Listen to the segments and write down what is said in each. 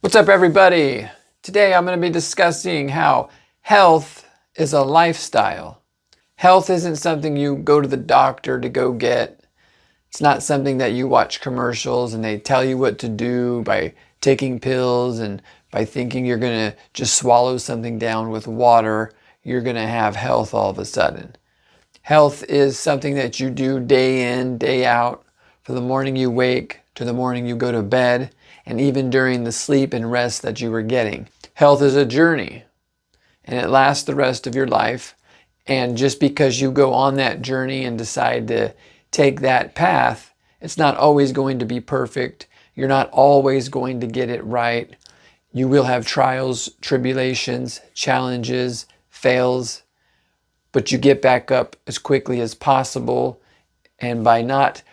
What's up, everybody? Today I'm going to be discussing how health is a lifestyle. Health isn't something you go to the doctor to go get. It's not something that you watch commercials and they tell you what to do by taking pills and by thinking you're going to just swallow something down with water, you're going to have health all of a sudden. Health is something that you do day in, day out, from the morning you wake to the morning you go to bed, and even during the sleep and rest that you were getting. Health is a journey, and it lasts the rest of your life. And just because you go on that journey and decide to take that path, it's not always going to be perfect. You're not always going to get it right. You will have trials, tribulations, challenges, fails, but you get back up as quickly as possible. And by not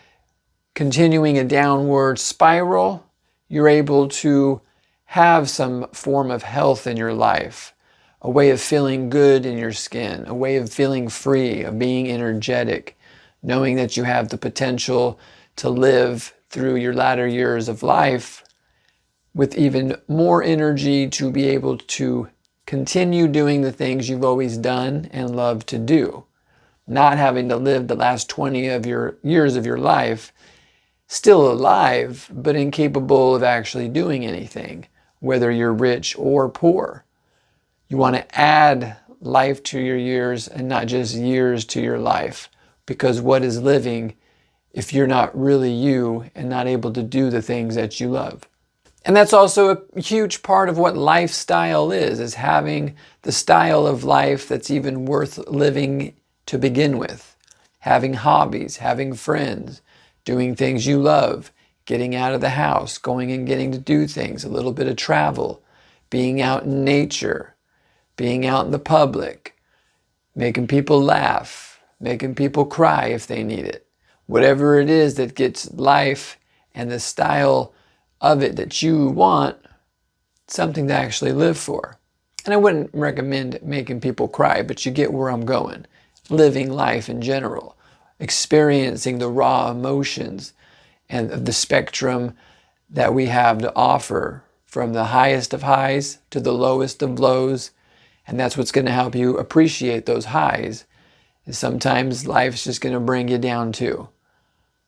continuing a downward spiral, you're able to have some form of health in your life, a way of feeling good in your skin, a way of feeling free, of being energetic, knowing that you have the potential to live through your latter years of life with even more energy to be able to continue doing the things you've always done and love to do. Not having to live the last 20 of your years of your life still alive, but incapable of actually doing anything, whether you're rich or poor. You want to add life to your years and not just years to your life, because what is living if you're not really you and not able to do the things that you love? And that's also a huge part of what lifestyle is having the style of life that's even worth living to begin with. Having hobbies, having friends, doing things you love, getting out of the house, going and getting to do things, a little bit of travel, being out in nature, being out in the public, making people laugh, making people cry if they need it. Whatever it is that gets life and the style of it that you want, something to actually live for. And I wouldn't recommend making people cry, but you get where I'm going. Living life in general, experiencing the raw emotions and the spectrum that we have to offer, from the highest of highs to the lowest of lows. And that's what's going to help you appreciate those highs. And sometimes life's just going to bring you down too.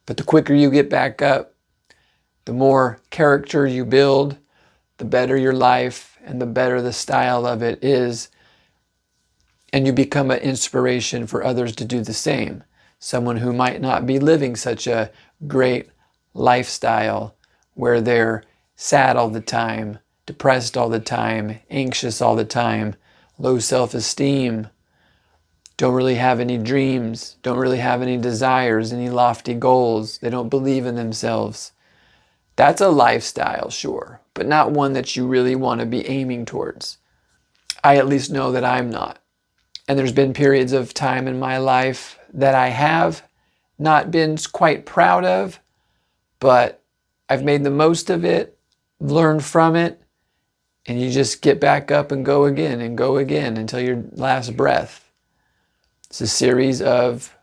But the quicker you get back up, the more character you build, the better your life and the better the style of it is. And you become an inspiration for others to do the same. Someone who might not be living such a great lifestyle where they're sad all the time, depressed all the time, anxious all the time, low self-esteem, don't really have any dreams, don't really have any desires, any lofty goals. They don't believe in themselves. That's a lifestyle, sure, but not one that you really want to be aiming towards. I at least know that I'm not. And there's been periods of time in my life that I have not been quite proud of, but I've made the most of it, learned from it, and you just get back up and go again until your last breath. It's a series of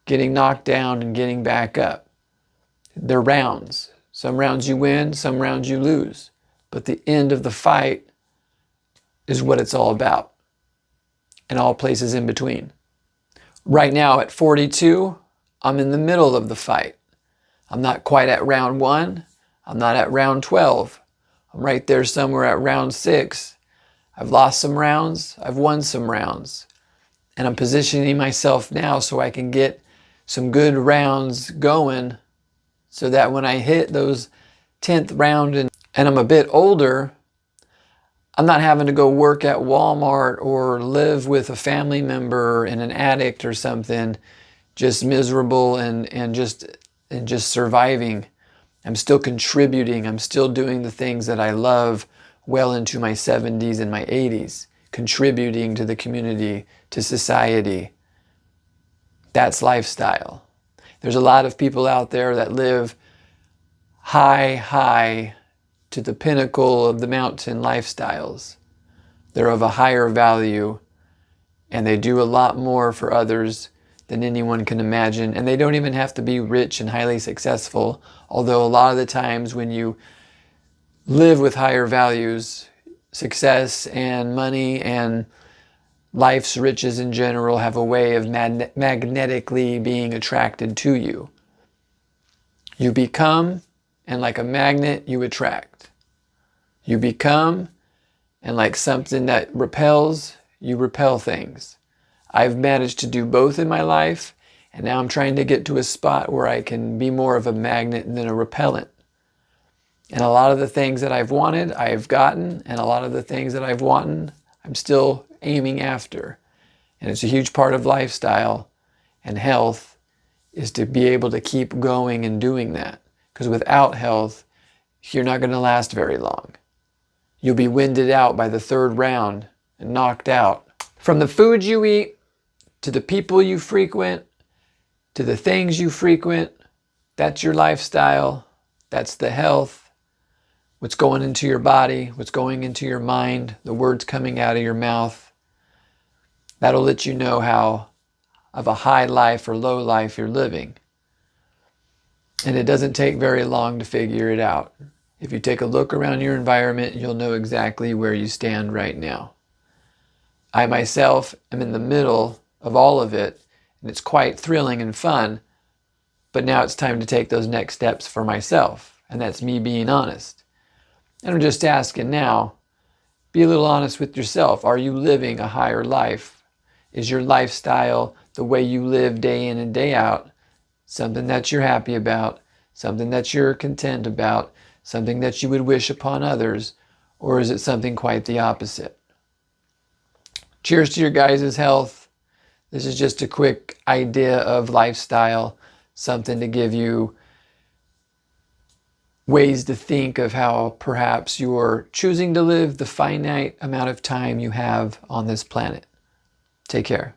getting knocked down and getting back up. They're rounds. Some rounds you win, some rounds you lose. But the end of the fight is what it's all about, and all places in between. Right now at 42, I'm in the middle of the fight. I'm not quite at round 1. I'm not at round 12. I'm right there somewhere at round 6. I've lost some rounds. I've won some rounds. And I'm positioning myself now so I can get some good rounds going, so that when I hit those 10th round and I'm a bit older, I'm not having to go work at Walmart or live with a family member and an addict or something, just miserable and just surviving. I'm still contributing. I'm still doing the things that I love well into my 70s and my 80s, contributing to the community, to society. That's lifestyle. There's a lot of people out there that live high to the pinnacle of the mountain lifestyles. They're of a higher value, and they do a lot more for others than anyone can imagine. And they don't even have to be rich and highly successful, although a lot of the times when you live with higher values, success and money and life's riches in general have a way of magnetically being attracted to you. You become, and like a magnet, you attract. You become, and like something that repels, you repel things. I've managed to do both in my life, and now I'm trying to get to a spot where I can be more of a magnet than a repellent. And a lot of the things that I've wanted, I've gotten, and a lot of the things that I've wanted, I'm still aiming after. And it's a huge part of lifestyle and health is to be able to keep going and doing that. Because without health, you're not going to last very long. You'll be winded out by the third round and knocked out. From the food you eat, to the people you frequent, to the things you frequent, that's your lifestyle. That's the health. What's going into your body, what's going into your mind, the words coming out of your mouth. That'll let you know how of a high life or low life you're living. And it doesn't take very long to figure it out. If you take a look around your environment, you'll know exactly where you stand right now. I myself am in the middle of all of it, and it's quite thrilling and fun, but now it's time to take those next steps for myself, and that's me being honest. And I'm just asking now, be a little honest with yourself. Are you living a higher life? Is your lifestyle, the way you live day in and day out, something that you're happy about, something that you're content about, something that you would wish upon others, or is it something quite the opposite? Cheers to your guys' health. This is just a quick idea of lifestyle, something to give you ways to think of how perhaps you're choosing to live the finite amount of time you have on this planet. Take care.